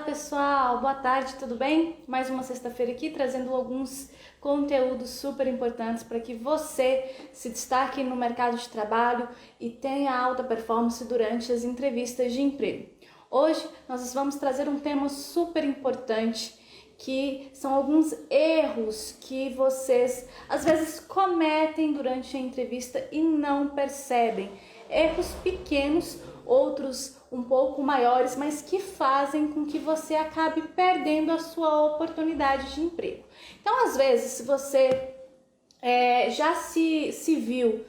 pessoal, boa tarde, tudo bem? Mais uma sexta-feira aqui trazendo alguns conteúdos super importantes para que você se destaque no mercado de trabalho e tenha alta performance durante as entrevistas de emprego. Hoje nós vamos trazer um tema super importante que são alguns erros que vocês às vezes cometem durante a entrevista e não percebem. Erros pequenos, outros um pouco maiores, mas que fazem com que você acabe perdendo a sua oportunidade de emprego. Então, às vezes, se você já se viu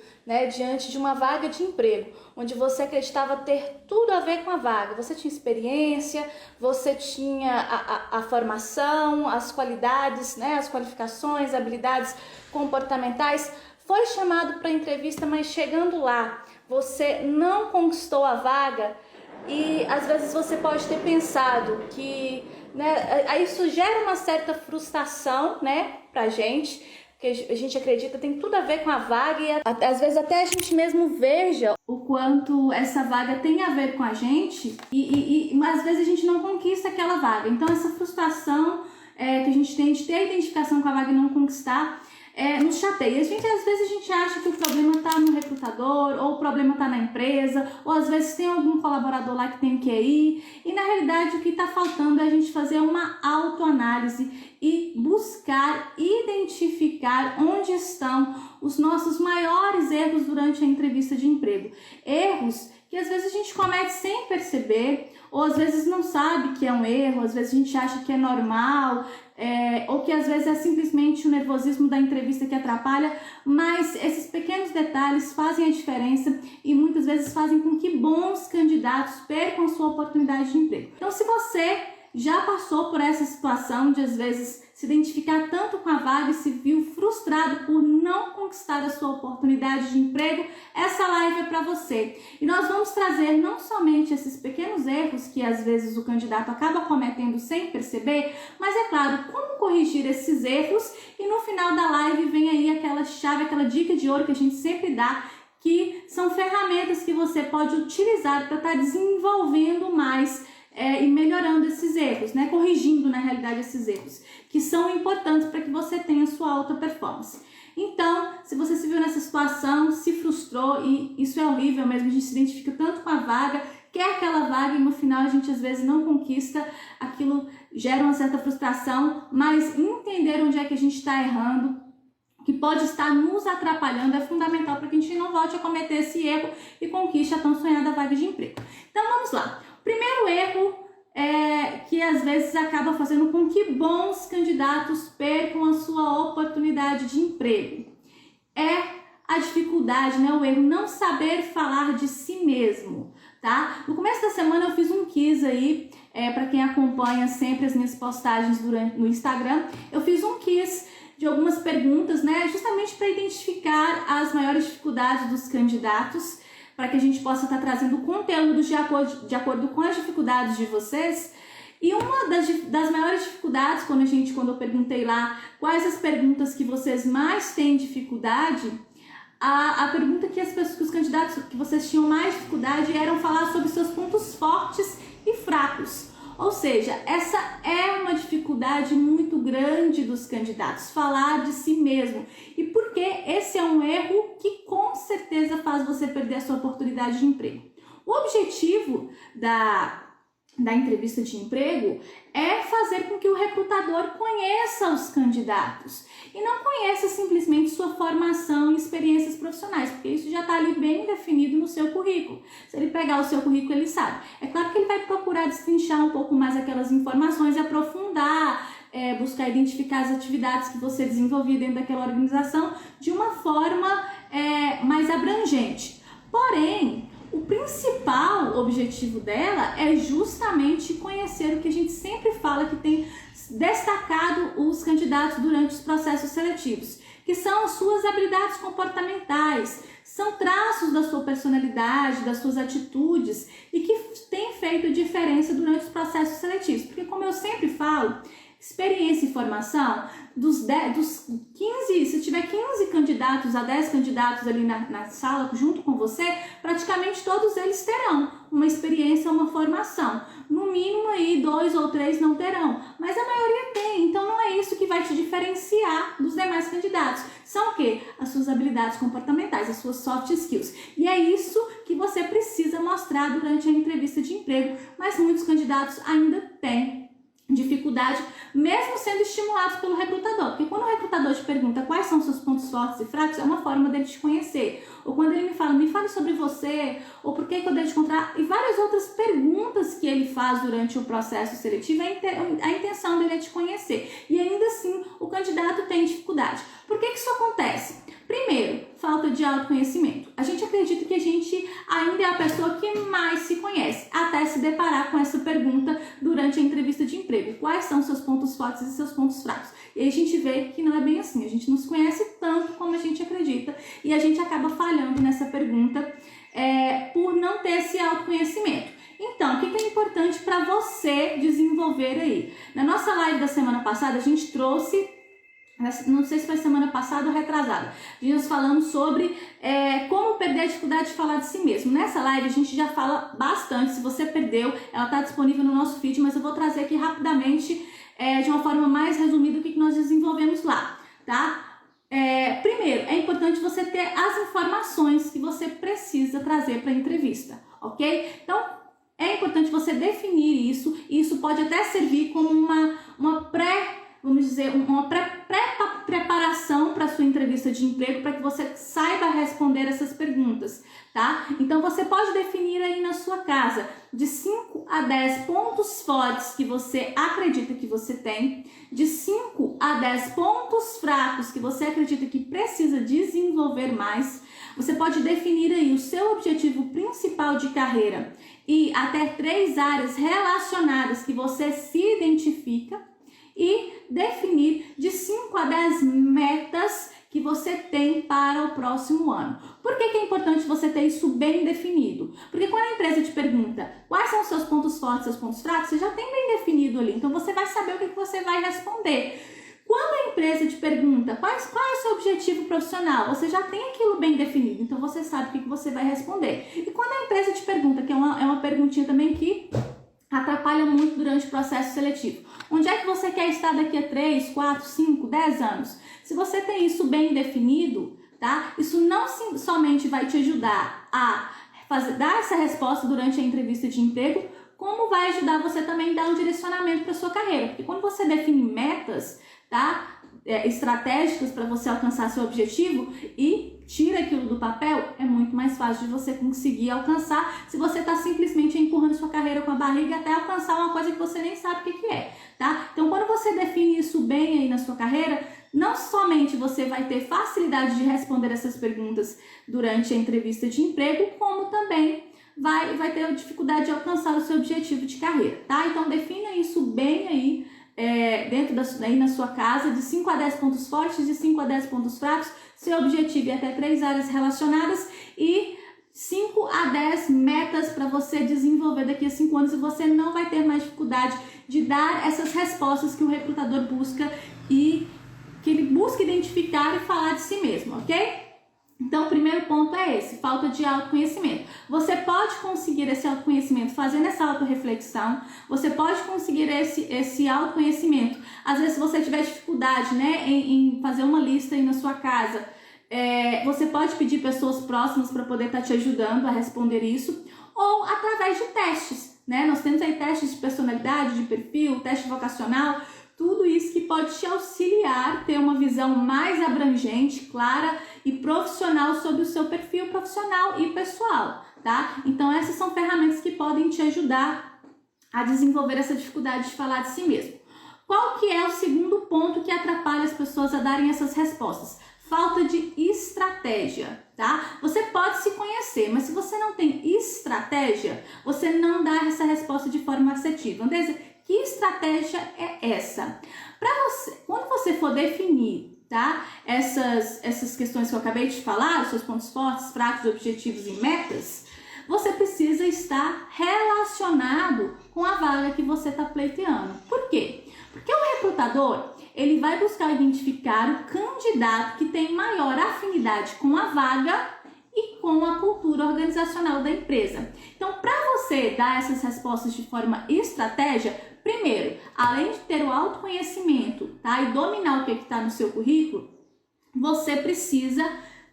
diante de uma vaga de emprego, onde você acreditava ter tudo a ver com a vaga, você tinha experiência, você tinha a formação, as qualidades, as qualificações, habilidades comportamentais, foi chamado para entrevista, mas chegando lá, você não conquistou a vaga e às vezes você pode ter pensado que isso gera uma certa frustração pra gente, porque a gente acredita que tem tudo a ver com a vaga e às vezes até a gente mesmo veja o quanto essa vaga tem a ver com a gente mas às vezes a gente não conquista aquela vaga. Então essa frustração que a gente tem de ter a identificação com a vaga e não conquistar nos chateia. Às vezes a gente acha que o problema está no recrutador, ou o problema está na empresa, ou às vezes tem algum colaborador lá que tem que ir, e na realidade o que está faltando é a gente fazer uma autoanálise e buscar identificar onde estão os nossos maiores erros durante a entrevista de emprego. Erros que às vezes a gente comete sem perceber, ou às vezes não sabe que é um erro, às vezes a gente acha que é normal, ou que às vezes é simplesmente o nervosismo da entrevista que atrapalha, mas esses pequenos detalhes fazem a diferença e muitas vezes fazem com que bons candidatos percam sua oportunidade de emprego. Então, se você já passou por essa situação de às vezes se identificar tanto com a vaga e se viu frustrado por não conquistar a sua oportunidade de emprego, essa live é para você. E nós vamos trazer não somente esses pequenos erros que às vezes o candidato acaba cometendo sem perceber, mas é claro, como corrigir esses erros, e no final da live vem aí aquela chave, aquela dica de ouro que a gente sempre dá, que são ferramentas que você pode utilizar para estar desenvolvendo mais e melhorando esses erros, corrigindo na realidade esses erros, que são importantes para que você tenha sua alta performance. Então, se você se viu nessa situação, se frustrou, e isso é horrível mesmo, a gente se identifica tanto com a vaga, quer aquela vaga e no final a gente às vezes não conquista, aquilo gera uma certa frustração, mas entender onde é que a gente está errando, que pode estar nos atrapalhando, é fundamental para que a gente não volte a cometer esse erro e conquiste a tão sonhada vaga de emprego. Então vamos lá. Primeiro erro que às vezes acaba fazendo com que bons candidatos percam a sua oportunidade de emprego é a dificuldade, o erro, não saber falar de si mesmo, tá? No começo da semana eu fiz um quiz aí, para quem acompanha sempre as minhas postagens no Instagram, eu fiz um quiz de algumas perguntas, justamente para identificar as maiores dificuldades dos candidatos, para que a gente possa estar trazendo conteúdos de acordo com as dificuldades de vocês. E uma das maiores dificuldades, quando eu perguntei lá quais as perguntas que vocês mais têm dificuldade, a pergunta que os candidatos que vocês tinham mais dificuldade eram falar sobre seus pontos fortes e fracos. Ou seja, essa é uma dificuldade muito grande dos candidatos, falar de si mesmo. E porque esse é um erro que com certeza faz você perder a sua oportunidade de emprego. O objetivo da entrevista de emprego é fazer com que o recrutador conheça os candidatos e não conheça simplesmente sua formação e experiências profissionais, porque isso já está ali bem definido no seu currículo. Se ele pegar o seu currículo, ele sabe. É claro que ele vai procurar destrinchar um pouco mais aquelas informações e aprofundar, buscar identificar as atividades que você desenvolveu dentro daquela organização de uma forma mais abrangente. Porém, o principal objetivo dela é justamente conhecer o que a gente sempre fala que tem destacado os candidatos durante os processos seletivos, que são as suas habilidades comportamentais, são traços da sua personalidade, das suas atitudes e que tem feito diferença durante os processos seletivos. Porque, como eu sempre falo, Experiência e formação, dos 15, se tiver 15 candidatos a 10 candidatos ali na sala junto com você, praticamente todos eles terão uma experiência, uma formação. No mínimo aí 2 ou 3 não terão, mas a maioria tem, então não é isso que vai te diferenciar dos demais candidatos. São o quê? As suas habilidades comportamentais, as suas soft skills. E é isso que você precisa mostrar durante a entrevista de emprego, mas muitos candidatos ainda têm dificuldade, mesmo sendo estimulados pelo recrutador, porque quando o recrutador te pergunta quais são seus pontos fortes e fracos, é uma forma dele te conhecer, ou quando ele me fale sobre você, ou por que eu devo te encontrar, e várias outras perguntas que ele faz durante o processo seletivo, a intenção dele é te conhecer, e ainda assim o candidato tem dificuldade. Por que isso acontece? Primeiro, falta de autoconhecimento. A gente acredita que a gente ainda é a pessoa que mais se conhece, até se deparar com essa pergunta durante a entrevista de emprego. Quais são seus pontos fortes e seus pontos fracos? E aí a gente vê que não é bem assim. A gente não se conhece tanto como a gente acredita e a gente acaba falhando nessa pergunta por não ter esse autoconhecimento. Então, o que é importante para você desenvolver aí? Na nossa live da semana passada, a gente trouxe, não sei se foi semana passada ou retrasada, nós falamos sobre como perder a dificuldade de falar de si mesmo. Nessa live a gente já fala bastante. Se você perdeu, ela está disponível no nosso feed, mas eu vou trazer aqui rapidamente, de uma forma mais resumida, o que nós desenvolvemos lá, tá? Primeiro, é importante você ter as informações que você precisa trazer para a entrevista, ok? Então, é importante você definir isso, e isso pode até servir como uma pré-preparação para a sua entrevista de emprego, para que você saiba responder essas perguntas, tá? Então, você pode definir aí na sua casa de 5 a 10 pontos fortes que você acredita que você tem, de 5 a 10 pontos fracos que você acredita que precisa desenvolver mais. Você pode definir aí o seu objetivo principal de carreira e até 3 áreas relacionadas que você se identifica, e definir de 5 a 10 metas que você tem para o próximo ano. Por que é importante você ter isso bem definido? Porque quando a empresa te pergunta quais são os seus pontos fortes, seus pontos fracos, você já tem bem definido ali, então você vai saber o que você vai responder. Quando a empresa te pergunta qual é o seu objetivo profissional, você já tem aquilo bem definido, então você sabe o que você vai responder. E quando a empresa te pergunta, que é uma perguntinha também que atrapalha muito durante o processo seletivo, onde é que você quer estar daqui a 3, 4, 5, 10 anos? Se você tem isso bem definido, tá? Isso não somente vai te ajudar a dar essa resposta durante a entrevista de emprego, como vai ajudar você também a dar um direcionamento para sua carreira. Porque quando você define metas, tá? Estratégicas para você alcançar seu objetivo e tira aquilo do papel, é muito mais fácil de você conseguir alcançar se você está simplesmente empurrando sua carreira com a barriga até alcançar uma coisa que você nem sabe o que é, tá? Então, quando você define isso bem aí na sua carreira, não somente você vai ter facilidade de responder essas perguntas durante a entrevista de emprego, como também vai ter dificuldade de alcançar o seu objetivo de carreira, tá? Então, defina isso bem aí, aí na sua casa, de 5 a 10 pontos fortes, de 5 a 10 pontos fracos. Seu objetivo é até 3 áreas relacionadas e 5 a 10 metas para você desenvolver daqui a 5 anos, e você não vai ter mais dificuldade de dar essas respostas que o recrutador busca e que ele busca identificar e falar de si mesmo, ok? Então, o primeiro ponto é esse, falta de autoconhecimento. Você pode conseguir esse autoconhecimento fazendo essa autorreflexão, você pode conseguir esse autoconhecimento. Às vezes, se você tiver dificuldade, né, em fazer uma lista aí na sua casa, você pode pedir pessoas próximas para poder estar te ajudando a responder isso, ou através de testes, né? Nós temos aí testes de personalidade, de perfil, teste vocacional, tudo isso que pode te auxiliar a ter uma visão mais abrangente, clara e profissional sobre o seu perfil profissional e pessoal, tá? Então, essas são ferramentas que podem te ajudar a desenvolver essa dificuldade de falar de si mesmo. Qual que é o segundo ponto que atrapalha as pessoas a darem essas respostas? Falta de estratégia, tá? Você pode se conhecer, mas se você não tem estratégia, você não dá essa resposta de forma assertiva. Andresa, que estratégia é essa? Quando você for definir, tá, essas questões que eu acabei de falar, os seus pontos fortes, fracos, objetivos e metas, você precisa estar relacionado com a vaga que você está pleiteando. Por quê? Porque o recrutador, ele vai buscar identificar o candidato que tem maior afinidade com a vaga e com a cultura organizacional da empresa. Então, para você dar essas respostas de forma estratégica, primeiro, além de ter o autoconhecimento, tá, e dominar o que está no seu currículo, você precisa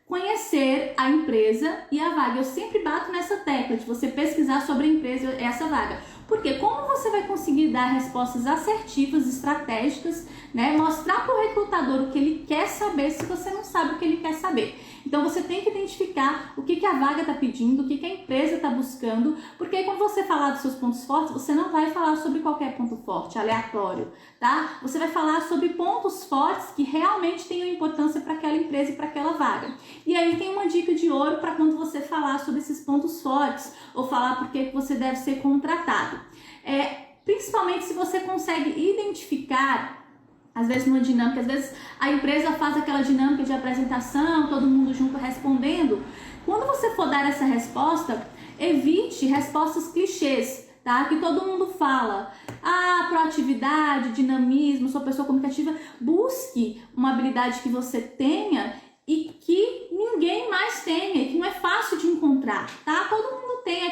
conhecer a empresa e a vaga. Eu sempre bato nessa tecla de você pesquisar sobre a empresa e essa vaga. Porque como você vai conseguir dar respostas assertivas, estratégicas, né? Mostrar para o recrutador o que ele quer saber se você não sabe o que ele quer saber. Então você tem que identificar o que a vaga está pedindo, o que a empresa está buscando, porque aí quando você falar dos seus pontos fortes, você não vai falar sobre qualquer ponto forte, aleatório, tá? Você vai falar sobre pontos fortes que realmente tenham importância para aquela empresa e para aquela vaga. E aí tem uma dica de ouro para quando você falar sobre esses pontos fortes ou falar por que você deve ser contratado. Principalmente se você consegue identificar, às vezes numa dinâmica, às vezes a empresa faz aquela dinâmica de apresentação, todo mundo junto respondendo. Quando você for dar essa resposta, evite respostas clichês, tá? Que todo mundo fala. Proatividade, dinamismo, sou pessoa comunicativa. Busque uma habilidade que você tenha e que ninguém mais tenha, que não é fácil de encontrar, tá? Todo mundo tem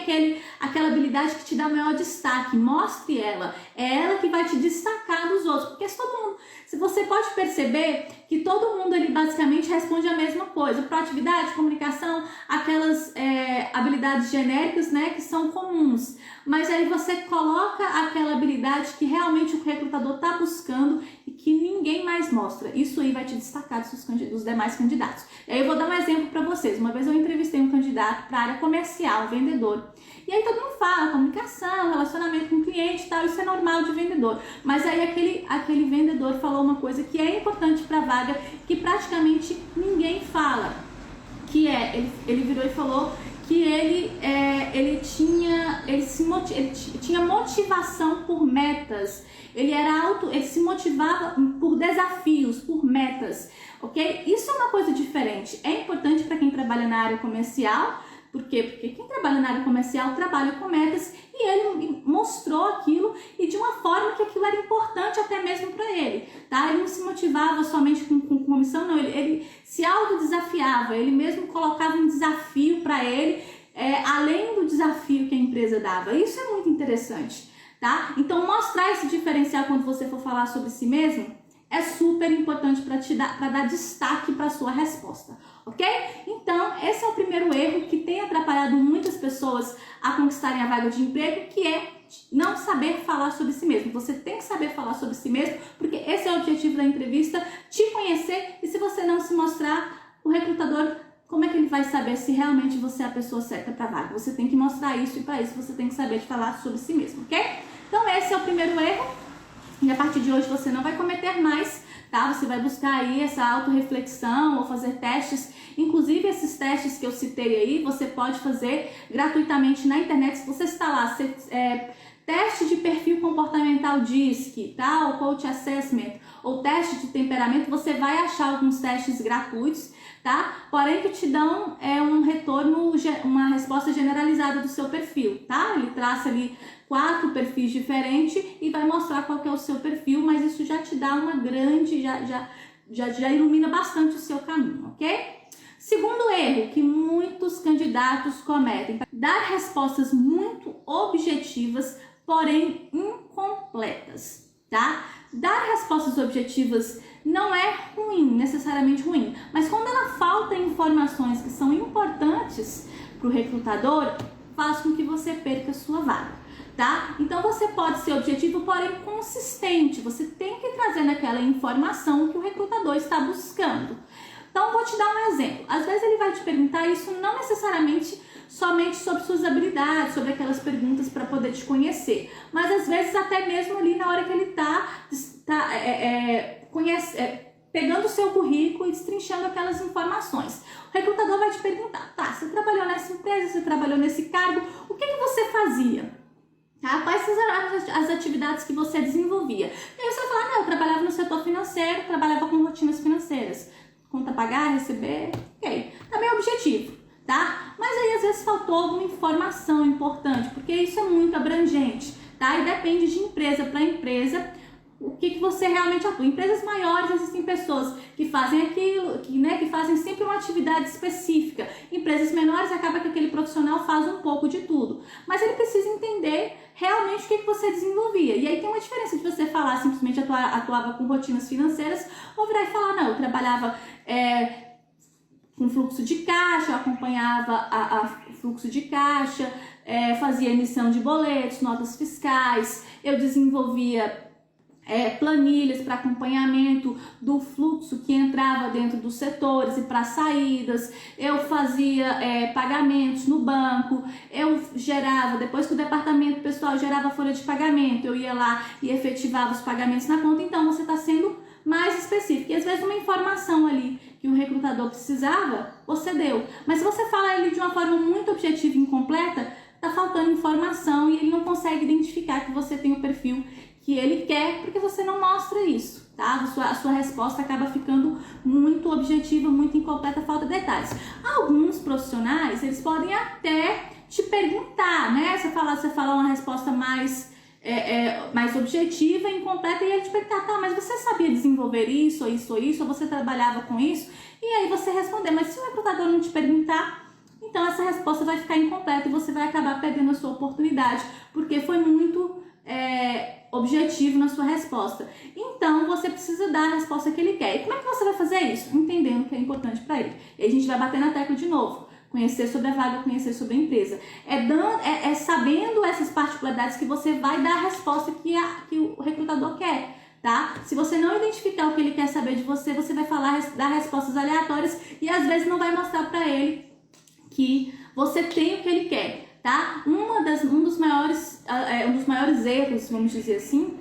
aquela habilidade que te dá maior destaque, mostre ela. É ela que vai te destacar dos outros, porque se você pode perceber que todo mundo ele basicamente responde a mesma coisa, proatividade, comunicação, aquelas habilidades genéricas, né, que são comuns, mas aí você coloca aquela habilidade que realmente o recrutador está buscando e que ninguém mais mostra. Isso aí vai te destacar dos demais candidatos. E aí eu vou dar um exemplo para vocês. Uma vez eu entrevistei um candidato para a área comercial, vendedor. E aí todo mundo fala comunicação, relacionamento com o cliente e tal, isso é normal de vendedor. Mas aí aquele vendedor falou uma coisa que é importante para a vaga, que praticamente ninguém fala, que ele virou e falou que ele tinha motivação por metas, ele se motivava por desafios, por metas, ok? Isso é uma coisa diferente, é importante para quem trabalha na área comercial. Por quê? Porque quem trabalha na área comercial trabalha com metas e ele mostrou aquilo e de uma forma que aquilo era importante até mesmo para ele, tá? Ele não se motivava somente com comissão, não, ele se autodesafiava, ele mesmo colocava um desafio para ele, além do desafio que a empresa dava. Isso é muito interessante, tá? Então mostrar esse diferencial quando você for falar sobre si mesmo é super importante para dar destaque para a sua resposta, ok? Então, esse é o primeiro erro que tem atrapalhado muitas pessoas a conquistarem a vaga de emprego, que é não saber falar sobre si mesmo. Você tem que saber falar sobre si mesmo, porque esse é o objetivo da entrevista, te conhecer, e se você não se mostrar, o recrutador, como é que ele vai saber se realmente você é a pessoa certa para a vaga? Você tem que mostrar isso e para isso você tem que saber falar sobre si mesmo, ok? Então, esse é o primeiro erro. E a partir de hoje você não vai cometer mais, tá? Você vai buscar aí essa autorreflexão ou fazer testes. Inclusive esses testes que eu citei aí, você pode fazer gratuitamente na internet. Se você está lá, teste de perfil comportamental DISC, tá? O Coach Assessment, ou teste de temperamento, você vai achar alguns testes gratuitos, tá? Porém que te dão um retorno, uma resposta generalizada do seu perfil, tá? Ele traça ali 4 perfis diferentes e vai mostrar qual que é o seu perfil, mas isso já te dá uma grande, já ilumina bastante o seu caminho, ok? Segundo erro que muitos candidatos cometem, dar respostas muito objetivas, porém incompletas, tá? Dar respostas objetivas não é ruim, necessariamente ruim, mas quando ela falta informações que são importantes para o recrutador, faz com que você perca a sua vaga. Tá? Então você pode ser objetivo, porém consistente. Você tem que trazer naquela informação que o recrutador está buscando. Então vou te dar um exemplo. Às vezes ele vai te perguntar isso não necessariamente somente sobre suas habilidades, sobre aquelas perguntas para poder te conhecer, mas às vezes até mesmo ali na hora que ele está pegando o seu currículo e destrinchando aquelas informações. O recrutador vai te perguntar, tá, você trabalhou nessa empresa, você trabalhou nesse cargo, o que você fazia? Tá? Quais eram as atividades que você desenvolvia? E aí você vai falar, não, eu trabalhava no setor financeiro, trabalhava com rotinas financeiras. Conta pagar, receber, ok. Também é objetivo, tá? Mas aí às vezes faltou alguma informação importante, porque isso é muito abrangente, tá? E depende de empresa para empresa o que você realmente atua. Em empresas maiores existem pessoas que fazem aquilo, que fazem sempre uma atividade específica. Em empresas menores acaba que aquele profissional faz um pouco de tudo. Mas ele precisa entender realmente o que você desenvolvia. E aí tem uma diferença de você falar simplesmente atuava com rotinas financeiras ou virar e falar, não, eu trabalhava com fluxo de caixa, eu acompanhava o fluxo de caixa, fazia emissão de boletos, notas fiscais, eu desenvolvia planilhas para acompanhamento do fluxo que entrava dentro dos setores e para saídas, eu fazia pagamentos no banco, eu gerava, depois que o departamento pessoal gerava a folha de pagamento, eu ia lá e efetivava os pagamentos na conta. Então você está sendo mais específico, e às vezes uma informação ali que o recrutador precisava, você deu, mas se você fala ele de uma forma muito objetiva e incompleta, tá faltando informação e ele não consegue identificar que você tem o perfil que ele quer, porque você não mostra isso, tá? A sua resposta acaba ficando muito objetiva, muito incompleta, falta detalhes. Alguns profissionais, eles podem até te perguntar, né? Você fala uma resposta mais objetiva e incompleta, e ele te perguntar, tá, mas você sabia desenvolver isso, ou você trabalhava com isso? E aí você responder, mas se o recrutador não te perguntar, então essa resposta vai ficar incompleta e você vai acabar perdendo a sua oportunidade, porque foi muito objetivo na sua resposta. Então você precisa dar a resposta que ele quer. E como é que você vai fazer isso? Entendendo o que é importante para ele. E a gente vai bater na tecla de novo. Conhecer sobre a vaga, conhecer sobre a empresa. Sabendo essas particularidades que você vai dar a resposta que o recrutador quer, tá? Se você não identificar o que ele quer saber de você, você vai dar respostas aleatórias e às vezes não vai mostrar para ele que você tem o que ele quer, tá? Um dos maiores erros, vamos dizer assim,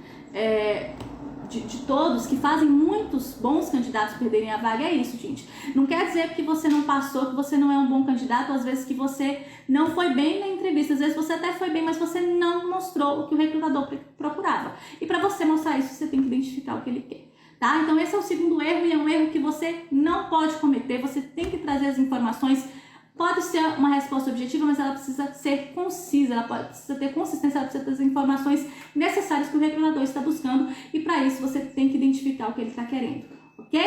de todos, que fazem muitos bons candidatos perderem a vaga, é isso, gente. Não quer dizer que você não passou, que você não é um bom candidato, às vezes que você não foi bem na entrevista, às vezes você até foi bem, mas você não mostrou o que o recrutador procurava. E para você mostrar isso, você tem que identificar o que ele quer, tá? Então esse é o segundo erro, e é um erro que você não pode cometer. Você tem que trazer as informações. Pode ser uma resposta objetiva, mas ela precisa ser concisa, precisa ter consistência, ela precisa ter as informações necessárias que o recrutador está buscando, e para isso você tem que identificar o que ele está querendo, ok?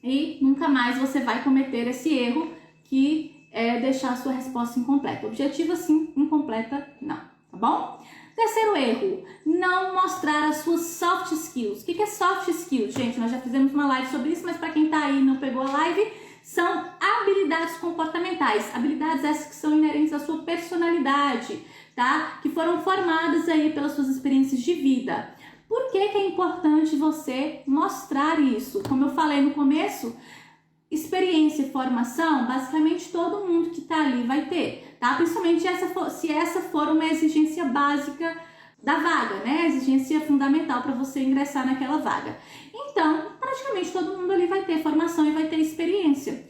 E nunca mais você vai cometer esse erro que é deixar a sua resposta incompleta. Objetiva sim, incompleta não, tá bom? Terceiro erro, não mostrar as suas soft skills. O que é soft skills? Gente, nós já fizemos uma live sobre isso, mas para quem está aí e não pegou a live, são habilidades comportamentais, habilidades essas que são inerentes à sua personalidade, tá? Que foram formadas aí pelas suas experiências de vida. Por que é importante você mostrar isso? Como eu falei no começo, experiência e formação, basicamente todo mundo que tá ali vai ter, tá? Principalmente se essa for uma exigência básica da vaga, né? Exigência fundamental para você ingressar naquela vaga. Então, praticamente todo mundo ali vai ter formação e vai ter experiência.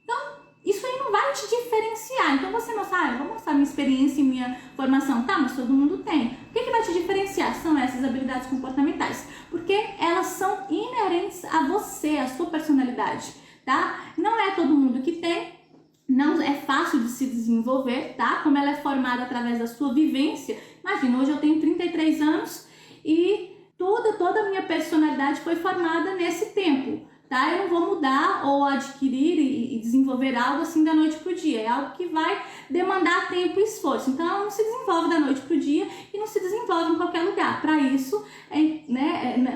Então, isso aí não vai te diferenciar. Então, você mostrar, eu vou mostrar minha experiência e minha formação. Tá, mas todo mundo tem. O que vai te diferenciar? São essas habilidades comportamentais. Porque elas são inerentes a você, a sua personalidade, tá? Não é todo mundo que tem. Não é fácil de se desenvolver, tá? Como ela é formada através da sua vivência. Imagina, hoje eu tenho 33 anos e toda a minha personalidade foi formada nesse tempo, tá? Eu não vou mudar ou adquirir e desenvolver algo assim da noite pro dia. É algo que vai demandar tempo e esforço. Então, ela não se desenvolve da noite pro dia e não se desenvolve em qualquer lugar. Para isso,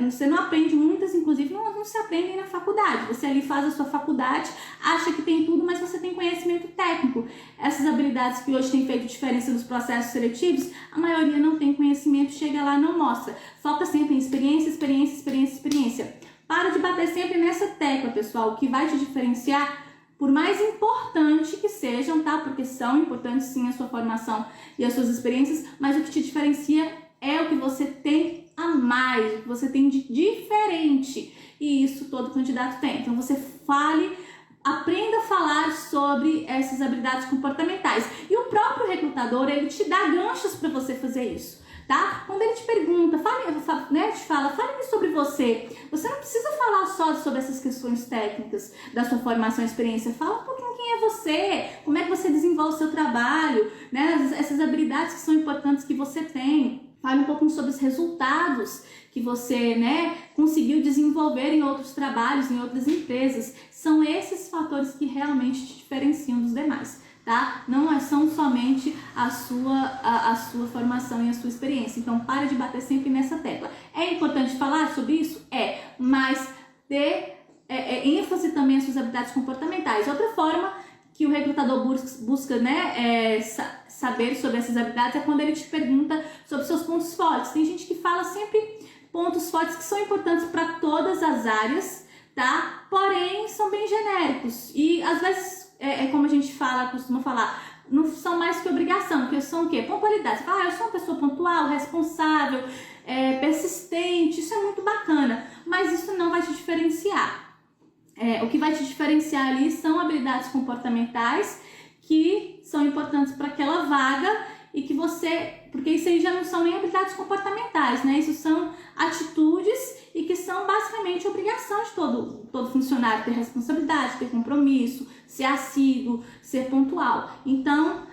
você não aprende muitas, inclusive, não se aprendem na faculdade. Você ali faz a sua faculdade, acha que tem tudo, mas você tem conhecimento técnico. Essas habilidades que hoje têm feito diferença nos processos seletivos, a maioria não tem conhecimento, chega lá e não mostra. Foca sempre em experiência. Para de bater sempre nessa tecla, pessoal. O que vai te diferenciar, por mais importante que sejam, tá? Porque são importantes sim a sua formação e as suas experiências, mas o que te diferencia é o que você tem a mais, o que você tem de diferente. E isso todo candidato tem. Então você aprenda a falar sobre essas habilidades comportamentais. E o próprio recrutador, ele te dá ganchos para você fazer isso, tá? Quando ele te pergunta, fale-me sobre você. Você não precisa falar só sobre essas questões técnicas da sua formação e experiência. Fala um pouquinho quem é você, como é que você desenvolve o seu trabalho, né? Essas habilidades que são importantes que você tem. Fale um pouquinho sobre os resultados que você, né, conseguiu desenvolver em outros trabalhos, em outras empresas. São esses fatores que realmente te diferenciam dos demais, tá? Não são somente a sua formação e a sua experiência. Então, para de bater sempre nessa tecla. É importante falar sobre isso? Mas dê ênfase também às suas habilidades comportamentais. Outra forma que o recrutador busca né, saber sobre essas habilidades é quando ele te pergunta sobre seus pontos fortes. Tem gente que fala sempre pontos fortes que são importantes para todas as áreas, tá? Porém, são bem genéricos e às vezes, como a gente costuma falar, não são mais que obrigação, porque são o quê? Pontualidade. Eu sou uma pessoa pontual, responsável, persistente, isso é muito bacana, mas isso não vai te diferenciar. O que vai te diferenciar ali são habilidades comportamentais que são importantes para aquela vaga e que porque isso aí já não são nem habilidades comportamentais, né? Isso são atitudes e que são basicamente obrigação de todo funcionário ter responsabilidade, ter compromisso, ser assíduo, ser pontual. Então,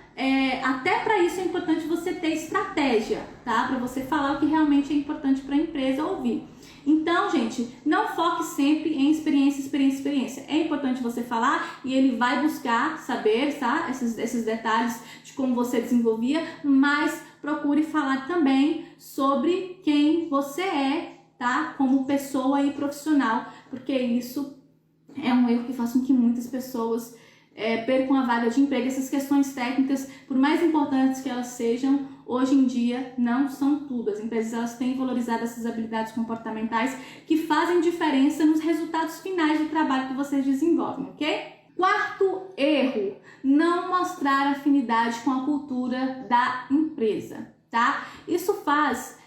até para isso é importante você ter estratégia, tá? Para você falar o que realmente é importante para a empresa ouvir. Então, gente, não foque sempre em experiência. É importante você falar e ele vai buscar saber, tá? Esses detalhes de como você desenvolvia, mas procure falar também sobre quem você é, tá? Como pessoa e profissional, porque isso é um erro que faz com que muitas pessoas percam a vaga de emprego. Essas questões técnicas, por mais importantes que elas sejam, hoje em dia não são tudo. As empresas elas têm valorizado essas habilidades comportamentais que fazem diferença nos resultados finais do trabalho que vocês desenvolvem, ok? Quarto erro, não mostrar afinidade com a cultura da empresa, tá? Isso faz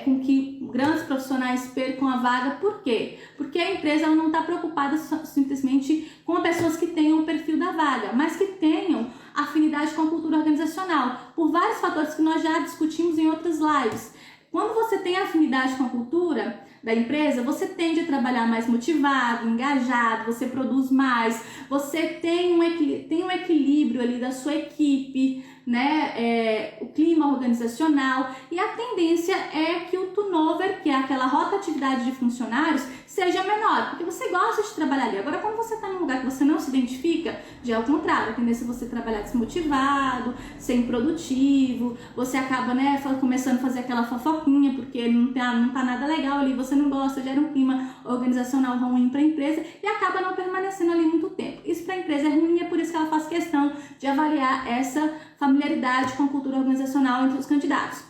com que grandes profissionais percam a vaga. Por quê? Porque a empresa ela não está preocupada simplesmente com pessoas que tenham o perfil da vaga, mas que tenham afinidade com a cultura organizacional, por vários fatores que nós já discutimos em outras lives. Quando você tem afinidade com a cultura da empresa, você tende a trabalhar mais motivado, engajado, você produz mais, você tem um equilíbrio ali da sua equipe, né? O clima organizacional, e a tendência é que o turnover, que é aquela rotatividade de funcionários, seja menor, porque você gosta de trabalhar ali. Agora, quando você está num lugar que você não se identifica, já é o contrário, a tendência é você trabalhar desmotivado, ser improdutivo, você acaba, né, começando a fazer aquela fofoquinha, porque não tá nada legal ali, você não gosta, gera um clima organizacional ruim para a empresa e acaba não permanecendo ali muito tempo. Isso para a empresa é ruim e é por isso que ela faz questão de avaliar essa familiaridade com a cultura organizacional entre os candidatos.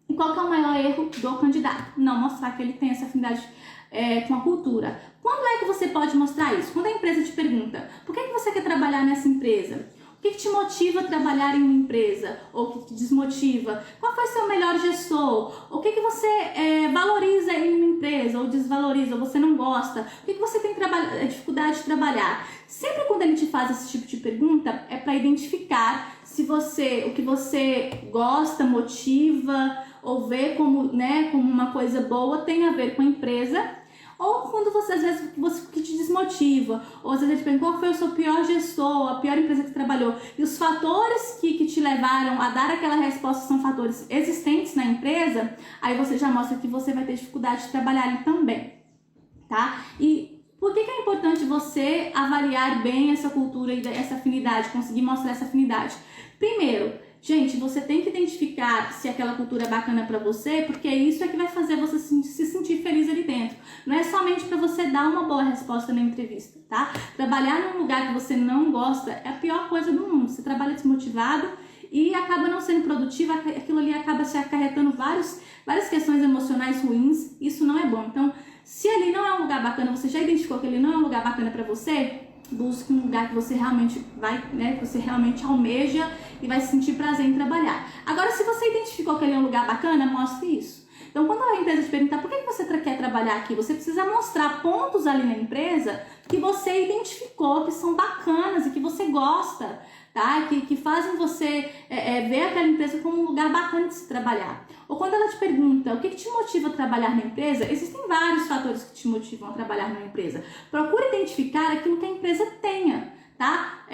E qual que é o maior erro do candidato? Não mostrar que ele tem essa afinidade com a cultura. Quando é que você pode mostrar isso? Quando a empresa te pergunta, por que você quer trabalhar nessa empresa? O que te motiva a trabalhar em uma empresa? Ou o que te desmotiva? Qual foi seu melhor gestor? O que você valoriza em uma empresa? Ou desvaloriza? Ou você não gosta? O que você tem dificuldade de trabalhar? Sempre quando ele te faz esse tipo de pergunta, é para identificar se o que você gosta, motiva, ou vê como uma coisa boa, tem a ver com a empresa. Ou quando às vezes que te desmotiva, ou às vezes ele te pergunta qual foi o seu pior gestor, a pior empresa que você trabalhou, e os fatores que te levaram a dar aquela resposta são fatores existentes na empresa, aí você já mostra que você vai ter dificuldade de trabalhar ali também, tá? E por que é importante você avaliar bem essa cultura e essa afinidade, conseguir mostrar essa afinidade? Primeiro, gente, você tem que identificar se aquela cultura é bacana para você, porque isso é que vai fazer você se sentir feliz ali dentro. Não é somente para você dar uma boa resposta na entrevista, tá? Trabalhar num lugar que você não gosta é a pior coisa do mundo. Você trabalha desmotivado e acaba não sendo produtivo, aquilo ali acaba se acarretando várias questões emocionais ruins. Isso não é bom. Então, se ali não é um lugar bacana, você já identificou que ele não é um lugar bacana para você, busque um lugar que você realmente que você realmente almeja e vai sentir prazer em trabalhar. Agora, se você identificou que ele é um lugar bacana, mostre isso. Então, quando a empresa te perguntar por que você quer trabalhar aqui, você precisa mostrar pontos ali na empresa que você identificou, que são bacanas e que você gosta, tá? Que fazem você ver aquela empresa como um lugar bacana de se trabalhar. Ou quando ela te pergunta o que te motiva a trabalhar na empresa, existem vários fatores que te motivam a trabalhar na empresa. Procure identificar aquilo que a empresa tenha, tá?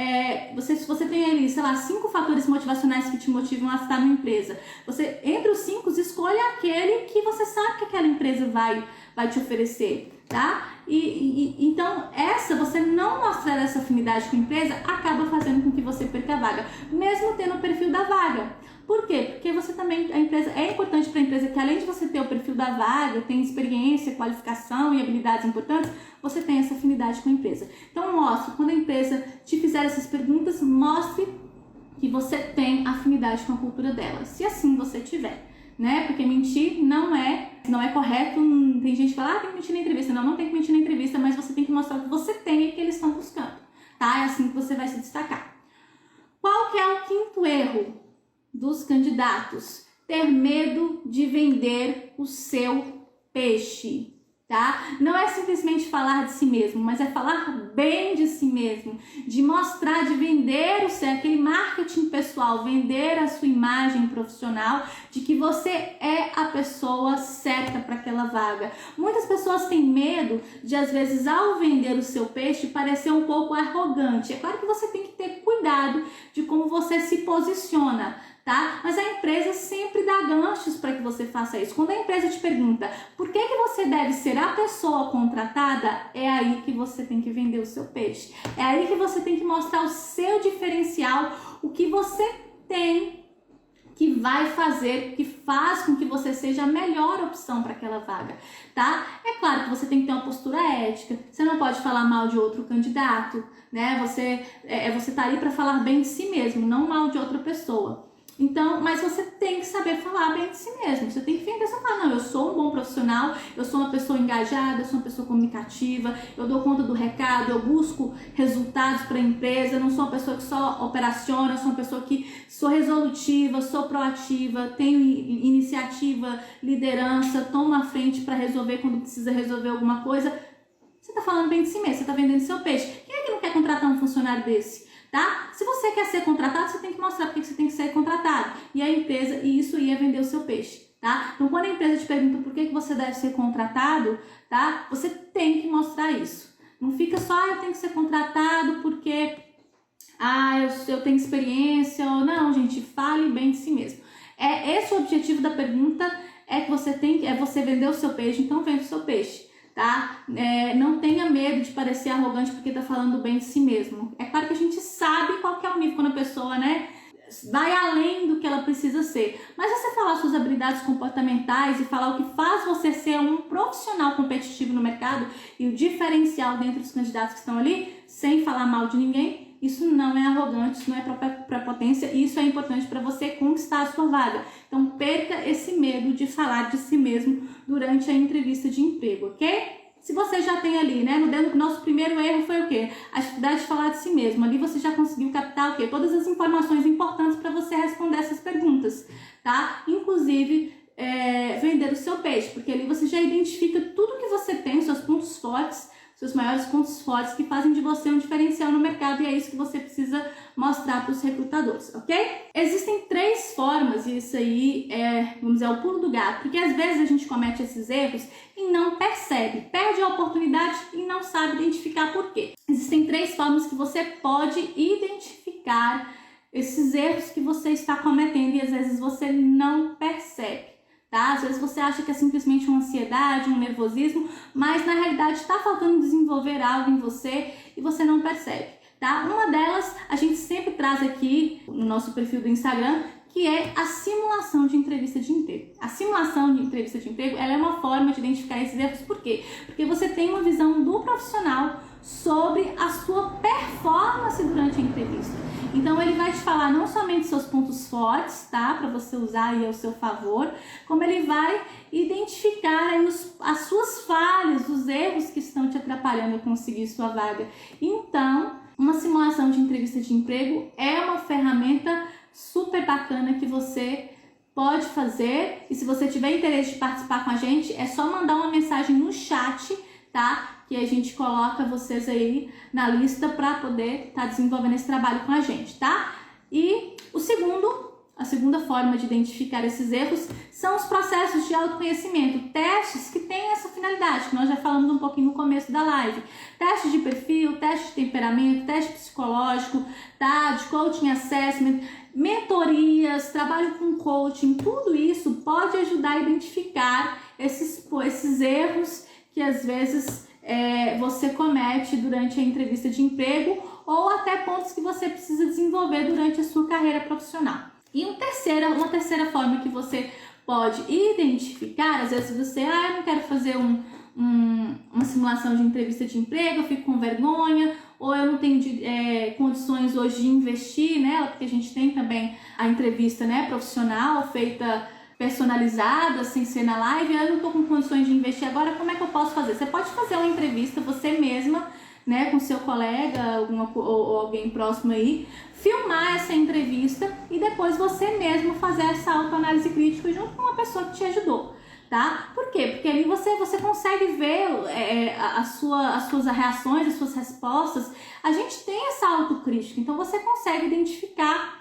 Se você tem ali, sei lá, 5 fatores motivacionais que te motivam a estar numa empresa, você, entre os 5, escolha aquele que você sabe que aquela empresa vai te oferecer, tá? Então, você não mostrar essa afinidade com a empresa acaba fazendo com que você perca a vaga, mesmo tendo o perfil da vaga. Por quê? Porque você também, é importante para a empresa que além de você ter o perfil da vaga, tem experiência, qualificação e habilidades importantes, você tem essa afinidade com a empresa. Então, mostre, quando a empresa te fizer essas perguntas, mostre que você tem afinidade com a cultura dela, se assim você tiver. Né? Porque mentir não é correto. Tem gente que fala, tem que mentir na entrevista. Não tem que mentir na entrevista, mas você tem que mostrar o que você tem e que eles estão buscando, tá? É assim que você vai se destacar. Qual que é o 5º erro dos candidatos? Ter medo de vender o seu peixe, tá? Não é simplesmente falar de si mesmo, mas é falar bem de si mesmo, de mostrar, de vender aquele marketing pessoal, vender a sua imagem profissional, de que você é a pessoa certa para aquela vaga. Muitas pessoas têm medo de, às vezes, ao vender o seu peixe, parecer um pouco arrogante. É claro que você tem que ter cuidado de como você se posiciona, tá? Mas a empresa sempre dá ganchos para que você faça isso. Quando a empresa te pergunta por que você deve ser a pessoa contratada, é aí que você tem que vender o seu peixe. É aí que você tem que mostrar o seu diferencial, o que você tem que vai fazer, que faz com que você seja a melhor opção para aquela vaga, tá? É claro que você tem que ter uma postura ética, você não pode falar mal de outro candidato, né? Você tá ali para falar bem de si mesmo, não mal de outra pessoa. Então, mas você tem que saber falar bem de si mesmo. Você tem que pensar, não, eu sou um bom profissional, eu sou uma pessoa engajada, eu sou uma pessoa comunicativa, eu dou conta do recado, eu busco resultados para a empresa, eu não sou uma pessoa que só operaciona, eu sou uma pessoa que sou resolutiva, sou proativa, tenho iniciativa, liderança, tomo a frente para resolver quando precisa resolver alguma coisa. Você está falando bem de si mesmo, você está vendendo seu peixe. Quem é que não quer contratar um funcionário desse? Tá? Se você quer ser contratado, você tem que mostrar porque você tem que ser contratado. E a empresa, e isso ia vender o seu peixe, tá? Então, quando a empresa te pergunta por que você deve ser contratado, tá? Você tem que mostrar isso. Não fica só, eu tenho que ser contratado porque eu tenho experiência. Ou não, gente, fale bem de si mesmo. Esse é o objetivo da pergunta, é que você você vender o seu peixe, então vende o seu peixe. Tá? Não tenha medo de parecer arrogante porque tá falando bem de si mesmo. É claro que a gente sabe qual que é o nível quando a pessoa, né, vai além do que ela precisa ser. Mas você falar suas habilidades comportamentais e falar o que faz você ser um profissional competitivo no mercado e o diferencial dentro dos candidatos que estão ali, sem falar mal de ninguém, isso não é arrogante, isso não é prepotência, e isso é importante para você conquistar a sua vaga. Então, perca esse medo de falar de si mesmo durante a entrevista de emprego, ok? Se você já tem ali, né, no nosso primeiro erro foi o quê? A dificuldade de falar de si mesmo. Ali você já conseguiu captar o quê? Todas as informações importantes para você responder essas perguntas, tá? Inclusive, vender o seu peixe, porque ali você já identifica tudo que você tem, seus pontos fortes, seus maiores pontos fortes que fazem de você um diferencial no mercado, e é isso que você precisa mostrar para os recrutadores, ok? Existem 3 formas, e isso aí vamos dizer, o pulo do gato, porque às vezes a gente comete esses erros e não percebe, perde a oportunidade e não sabe identificar por quê. Existem 3 formas que você pode identificar esses erros que você está cometendo e às vezes você não percebe. Tá? Às vezes você acha que é simplesmente uma ansiedade, um nervosismo, mas na realidade está faltando desenvolver algo em você e você não percebe, tá? Uma delas a gente sempre traz aqui no nosso perfil do Instagram, que é a simulação de entrevista de emprego. A simulação de entrevista de emprego, ela é uma forma de identificar esses erros. Por quê? Porque você tem uma visão do profissional sobre a sua performance durante a entrevista. Então, ele vai te falar não somente seus pontos fortes, tá? Para você usar aí ao seu favor, como ele vai identificar aí as suas falhas, os erros que estão te atrapalhando a conseguir sua vaga. Então, uma simulação de entrevista de emprego é uma ferramenta super bacana que você pode fazer. E se você tiver interesse de participar com a gente, é só mandar uma mensagem no chat, tá? Que a gente coloca vocês aí na lista para poder estar desenvolvendo esse trabalho com a gente, tá? E a segunda forma de identificar esses erros são os processos de autoconhecimento, testes que têm essa finalidade, que nós já falamos um pouquinho no começo da live, teste de perfil, teste de temperamento, teste psicológico, tá? De coaching assessment, mentorias, trabalho com coaching, tudo isso pode ajudar a identificar esses erros que às vezes você comete durante a entrevista de emprego ou até pontos que você precisa desenvolver durante a sua carreira profissional. E uma terceira forma que você pode identificar, às vezes você, eu não quero fazer uma simulação de entrevista de emprego, eu fico com vergonha, ou eu não tenho condições hoje de investir nela, porque a gente tem também a entrevista, né, profissional feita personalizada, sem ser na live, eu não estou com condições de investir agora, como é que eu posso fazer? Você pode fazer uma entrevista você mesma, né, com seu colega ou alguém próximo aí, filmar essa entrevista e depois você mesmo fazer essa autoanálise crítica junto com uma pessoa que te ajudou, tá? Por quê? Porque ali você consegue ver as suas reações, as suas respostas. A gente tem essa autocrítica, então você consegue identificar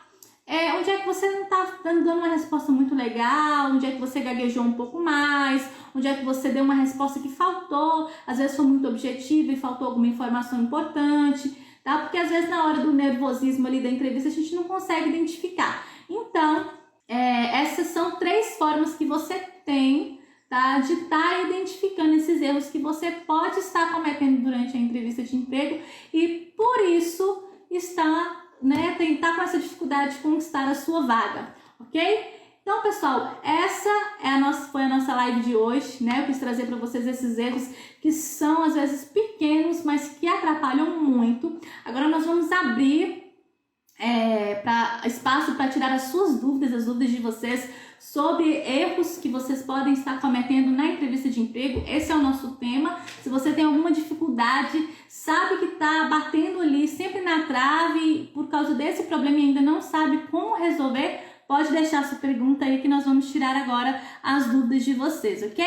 onde é que você não está dando uma resposta muito legal, onde é que você gaguejou um pouco mais, onde é que você deu uma resposta que faltou, às vezes foi muito objetiva e faltou alguma informação importante, tá? Porque às vezes na hora do nervosismo ali da entrevista a gente não consegue identificar. Então, essas são 3 formas que você tem, tá? De estar identificando esses erros que você pode estar cometendo durante a entrevista de emprego e por isso tentar com essa dificuldade de conquistar a sua vaga, ok? Então, pessoal, essa foi a nossa live de hoje, né? Eu quis trazer para vocês esses erros que são, às vezes, pequenos, mas que atrapalham muito. Agora nós vamos abrir espaço para tirar as suas dúvidas, as dúvidas de vocês sobre erros que vocês podem estar cometendo na entrevista de emprego. Esse é o nosso tema. Se você tem alguma dificuldade, sabe que está batendo ali sempre na trave por causa desse problema e ainda não sabe como resolver, pode deixar sua pergunta aí que nós vamos tirar agora as dúvidas de vocês, ok?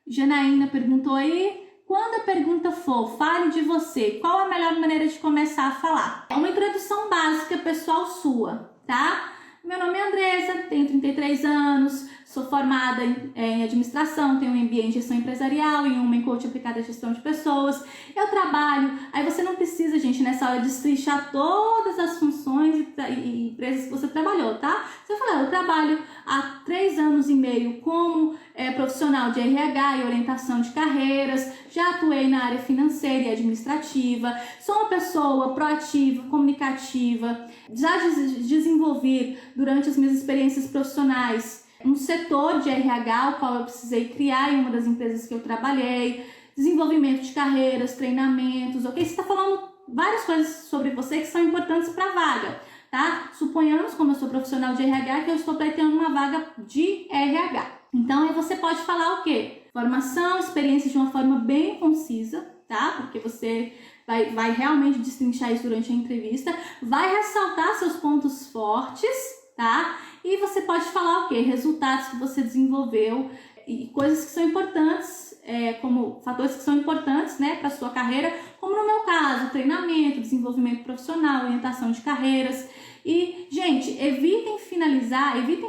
Janaína perguntou aí, quando a pergunta for, fale de você, qual a melhor maneira de começar a falar? É uma introdução básica pessoal sua, tá? Meu nome é Andressa, tenho 33 anos, sou formada em administração, tenho um MBA em gestão empresarial e uma em coaching aplicada à gestão de pessoas. Eu trabalho, aí você não precisa, gente, nessa hora destrinchar todas as funções e empresas que você trabalhou, tá? Você fala, eu trabalho há 3 anos e meio como profissional de RH e orientação de carreiras, já atuei na área financeira e administrativa, sou uma pessoa proativa, comunicativa, já desenvolvi durante as minhas experiências profissionais um setor de RH, o qual eu precisei criar em uma das empresas que eu trabalhei, desenvolvimento de carreiras, treinamentos, ok? Você está falando várias coisas sobre você que são importantes para a vaga, tá? Suponhamos, como eu sou profissional de RH, que eu estou pleiteando uma vaga de RH. Então, aí você pode falar o quê? Formação, experiência de uma forma bem concisa, tá? Porque você vai realmente destrinchar isso durante a entrevista, vai ressaltar seus pontos fortes, tá? E você pode falar o quê? Resultados que você desenvolveu e coisas que são importantes, como fatores que são importantes, né, para sua carreira, como no meu caso, treinamento, desenvolvimento profissional, orientação de carreiras. E, gente, evitem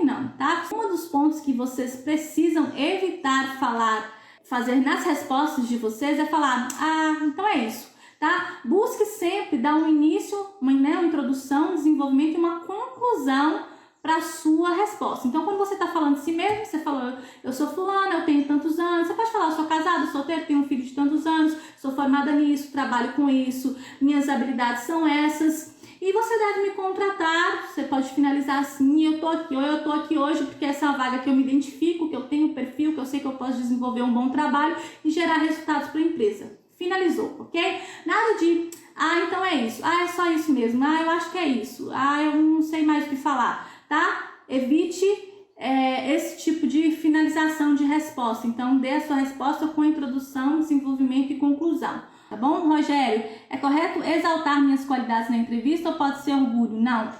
não, tá? Um dos pontos que vocês precisam evitar fazer nas respostas de vocês é falar, então é isso, tá? Busque sempre dar um início, uma introdução, um desenvolvimento e uma conclusão para a sua resposta. Então, quando você está falando de si mesmo, você falou, eu sou fulana, eu tenho tantos anos, você pode falar, eu sou casada, solteira, tenho um filho de tantos anos, sou formada nisso, trabalho com isso, minhas habilidades são essas, e você deve me contratar. Você pode finalizar assim, eu tô aqui hoje porque essa é uma vaga que eu me identifico, que eu tenho perfil, que eu sei que eu posso desenvolver um bom trabalho e gerar resultados para a empresa. Finalizou, ok? Nada de, então é isso, é só isso mesmo, eu acho que é isso, eu não sei mais o que falar. Tá? Evite esse tipo de finalização de resposta. Então, dê a sua resposta com introdução, desenvolvimento e conclusão. Tá bom, Rogério? É correto exaltar minhas qualidades na entrevista ou pode ser orgulho? Não.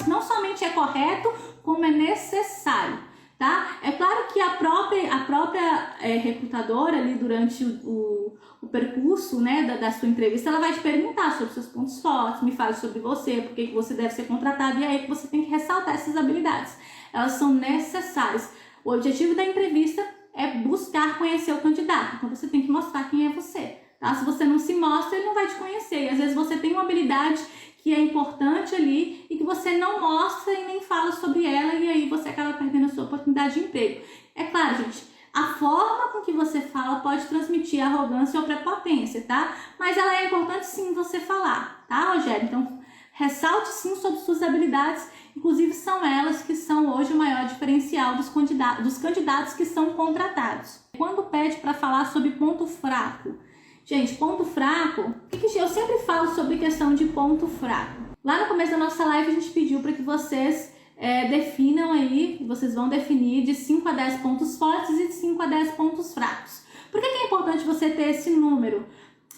Não somente é correto, como é necessário. Tá? É claro que a própria recrutadora ali durante o percurso, né, da sua entrevista, ela vai te perguntar sobre seus pontos fortes, me fale sobre você, por que você deve ser contratado, e aí que você tem que ressaltar essas habilidades. Elas são necessárias. O objetivo da entrevista é buscar conhecer o candidato, então você tem que mostrar quem é você, tá? Se você não se mostra, ele não vai te conhecer. E às vezes você tem uma habilidade que é importante ali e que você não mostra e nem fala sobre ela, e aí você acaba perdendo a sua oportunidade de emprego. É claro, gente, a forma com que você fala pode transmitir arrogância ou prepotência, tá? Mas ela é importante sim você falar, tá, Rogério? Então, ressalte sim sobre suas habilidades, inclusive são elas que são hoje o maior diferencial dos candidatos que são contratados. Quando pede para falar sobre ponto fraco, gente, ponto fraco, eu sempre falo sobre questão de ponto fraco. Lá no começo da nossa live a gente pediu para que vocês definam aí, vocês vão definir de 5 a 10 pontos fortes e de 5 a 10 pontos fracos. Por que é importante você ter esse número?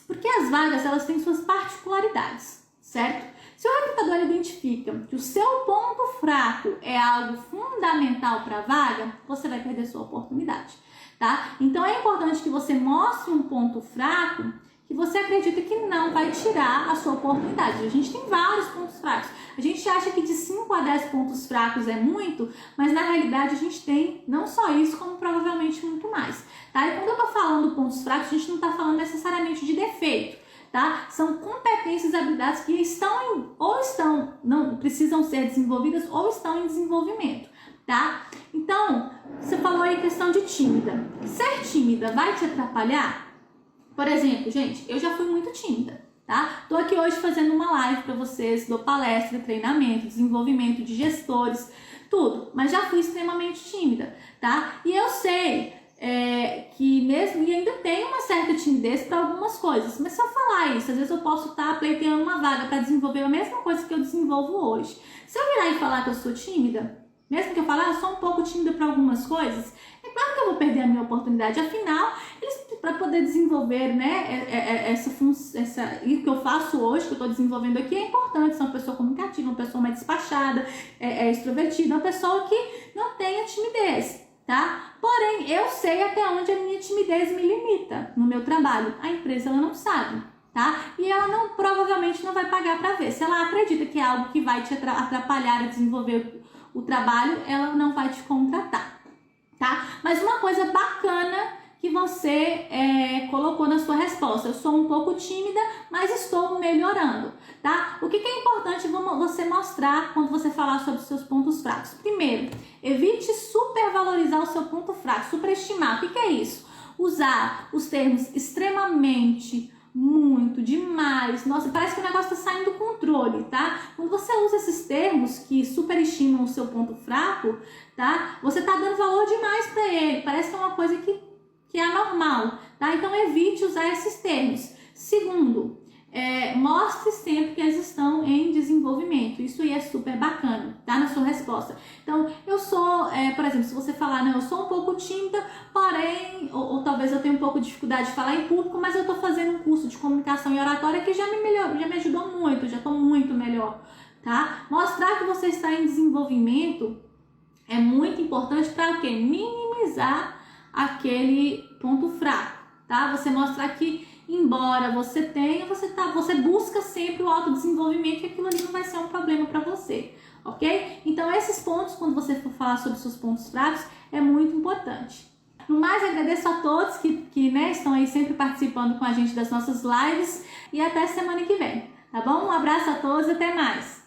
Porque as vagas, elas têm suas particularidades, certo? Se o recrutador identifica que o seu ponto fraco é algo fundamental para a vaga, você vai perder sua oportunidade, tá? Então é importante que você mostre um ponto fraco que você acredita que não vai tirar a sua oportunidade. A gente tem vários pontos fracos. A gente acha que de 5 a 10 pontos fracos é muito, mas na realidade a gente tem não só isso, como provavelmente muito mais, tá? E quando eu tô falando pontos fracos, a gente não tá falando necessariamente de defeito, tá? São competências e habilidades que não precisam ser desenvolvidas ou estão em desenvolvimento, tá? Então, você falou aí questão de tímida. Ser tímida vai te atrapalhar? Por exemplo, gente, eu já fui muito tímida, tá? Tô aqui hoje fazendo uma live para vocês, dou palestra, treinamento, desenvolvimento de gestores, tudo, mas já fui extremamente tímida, tá? E eu sei que mesmo, e ainda tenho uma certa timidez para algumas coisas, mas se eu falar isso, às vezes eu posso estar pleiteando uma vaga para desenvolver a mesma coisa que eu desenvolvo hoje. Se eu virar e falar que eu sou tímida, mesmo que eu falar, eu sou um pouco tímida para algumas coisas, é claro que eu vou perder a minha oportunidade. Afinal, para poder desenvolver, né, isso que eu faço hoje, que eu estou desenvolvendo aqui, é importante ser uma pessoa comunicativa, uma pessoa mais despachada, extrovertida, uma pessoa que não tenha timidez, tá? Porém, eu sei até onde a minha timidez me limita no meu trabalho. A empresa, ela não sabe, tá? E ela provavelmente não vai pagar para ver. Se ela acredita que é algo que vai te atrapalhar a desenvolver o trabalho, ela não vai te contratar, tá? Mas uma coisa bacana que você colocou na sua resposta: eu sou um pouco tímida, mas estou melhorando, tá? O que é importante você mostrar quando você falar sobre os seus pontos fracos? Primeiro, evite supervalorizar o seu ponto fraco, superestimar. O que é isso? Usar os termos extremamente, muito, demais, nossa, parece que o negócio está saindo do controle, tá? Quando você usa esses termos que superestimam o seu ponto fraco, tá? Você tá dando valor demais para ele, parece que é uma coisa que é anormal, tá? Então evite usar esses termos. Segundo, mostre sempre que eles estão em desenvolvimento. Isso aí é super bacana, tá? Na sua resposta. Então, eu sou, por exemplo, se você falar, né, eu sou um pouco tímida, porém, ou talvez eu tenha um pouco de dificuldade de falar em público, mas eu tô fazendo um curso de comunicação e oratória que já me ajudou muito, já tô muito melhor, tá? Mostrar que você está em desenvolvimento é muito importante para o quê? Minimizar aquele ponto fraco, tá? Você mostrar que, embora você tenha, você busca sempre o autodesenvolvimento, e aquilo ali não vai ser um problema para você, ok? Então, esses pontos, quando você for falar sobre seus pontos fracos, é muito importante. No mais, agradeço a todos que né, estão aí sempre participando com a gente das nossas lives, e até semana que vem, tá bom? Um abraço a todos e até mais!